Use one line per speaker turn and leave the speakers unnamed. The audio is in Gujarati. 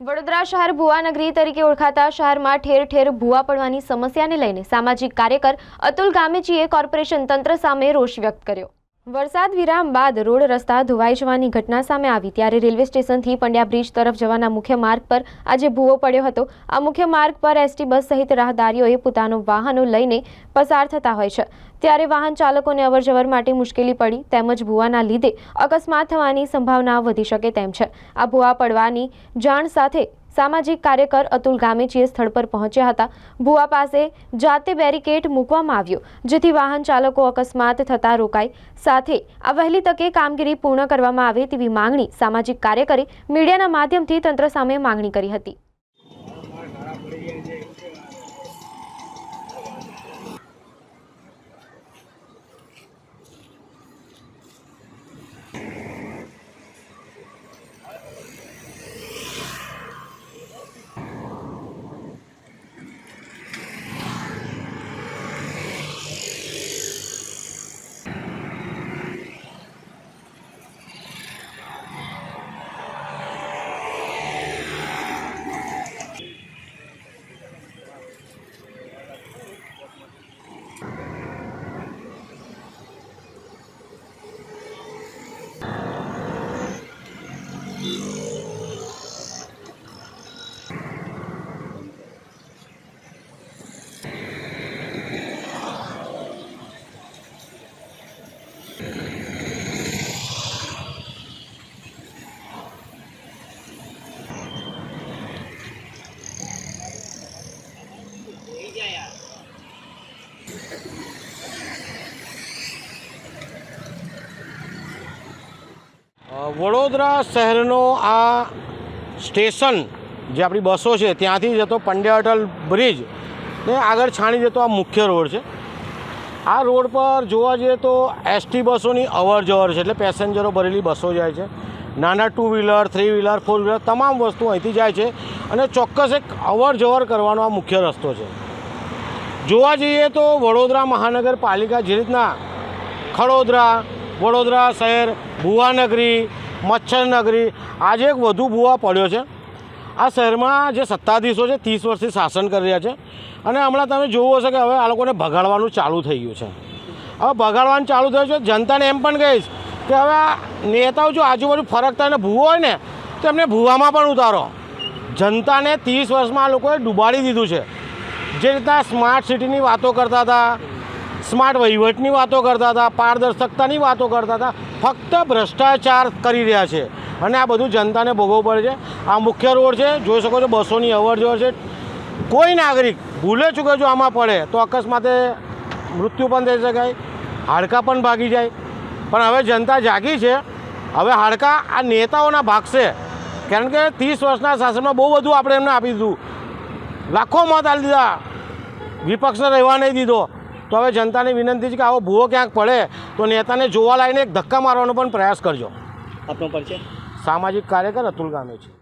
વડોદરા શહેર ભુવા નગરી તરીકે ઓળખાતા શહેરમાં ઠેર ઠેર ભુવા પડવાની સમસ્યાને લઈને સામાજિક કાર્યકર અતુલ ગામેચીએ કોર્પોરેશન તંત્ર સામે રોષ વ્યક્ત કર્યો। વરસાદ વિરામ બાદ રોડ રસ્તા ધોવાઈ જવાની ઘટના સામે આવી ત્યારે રેલવે સ્ટેશનથી પંડ્યા બ્રિજ તરફ જવાના મુખ્ય માર્ગ પર આજે ભૂવો પડ્યો હતો। આ મુખ્ય માર્ગ પર એસટી બસ સહિત રાહદારીઓએ પોતાનો વાહનો લઈને પસાર થતા હોય છે ત્યારે વાહન ચાલકોને અવરજવર માટે મુશ્કેલી પડી તેમજ ભૂવાના લીધે અકસ્માત થવાની સંભાવના વધી શકે તેમ છે। આ ભૂવા પડવાની જાણ સાથે સામાજિક કાર્યકર અતુલ ગામેચીએ સ્થળ પર પહોંચ્યા હતા। ભૂવા પાસે જાતે બેરિકેડ મૂકવામાં આવ્યો જેથી વાહન ચાલકો અકસ્માત થતા રોકાય। સાથે આ વહેલી તકે કામગીરી પૂર્ણ કરવામાં આવે તેવી માંગણી સામાજિક કાર્યકરે મીડિયાના માધ્યમથી તંત્ર સામે માંગણી કરી હતી।
વડોદરા શહેરનો આ સ્ટેશન જે આપણી બસો છે ત્યાંથી જતો પંડ્યા અટલ બ્રિજ ને આગળ છાણી જતો આ મુખ્ય રોડ છે। આ રોડ પર જોવા જઈએ તો એસટી બસોની અવર જવર છે, એટલે પેસેન્જરો ભરેલી બસો જાય છે। નાના 2 વ્હીલર 3 વ્હીલર 4 વ્હીલર તમામ વસ્તુ અહીંથી જાય છે અને ચોક્કસ એક અવર જવર કરવાનો આ મુખ્ય રસ્તો છે। જોવા જઈએ તો વડોદરા મહાનગરપાલિકા જે રીતના ખડોદરા, વડોદરા શહેર, ભુવાનગરી, મચ્છરનગરી આજે એક વધુ ભૂવા પડ્યો છે। આ શહેરમાં જે સત્તાધીશો છે 30 વર્ષથી શાસન કરી રહ્યા છે અને હમણાં તમે જોવો છો કે હવે આ લોકોને ભગાડવાનું ચાલુ થઈ ગયું છે। હવે ભગાડવાનું ચાલુ થયું છે। જનતાને એમ પણ કહીશ કે હવે આ નેતાઓ જો આજુબાજુ ફરકતા અને ભૂવો હોય ને તો એમને ભૂવામાં પણ ઉતારો। જનતાને 30 વર્ષમાં આ લોકોએ ડૂબાડી દીધું છે। જે રીતના સ્માર્ટ સિટીની વાતો કરતા હતા, સ્માર્ટ વહીવટની વાતો કરતા હતા, પારદર્શકતાની વાતો કરતા હતા, ફક્ત ભ્રષ્ટાચાર કરી રહ્યા છે અને આ બધું જનતાને ભોગવવું પડે છે। આ મુખ્ય રોડ છે, જોઈ શકો છો બસોની અવર જવર છે। કોઈ નાગરિક ભૂલે ચૂકે જો આમાં પડે તો અકસ્માતે મૃત્યુ પણ થઈ શકાય, હાડકાં પણ ભાગી જાય। પણ હવે જનતા જાગી છે, હવે હાડકાં આ નેતાઓના ભાગશે કારણ કે 30 વર્ષના શાસનમાં બહુ બધું આપણે એમને આપી દીધું, લાખો મત આપી દીધા, વિપક્ષને રહેવા નહીં દીધો। તો હવે જનતાની વિનંતી છે કે આવો ભૂવો ક્યાંક પડે તો નેતાને જોવા લાવીને એક ધક્કા મારવાનો પણ પ્રયાસ કરજો।
આપનો પરિચય?
સામાજિક કાર્યકર અતુલ ગામેચી।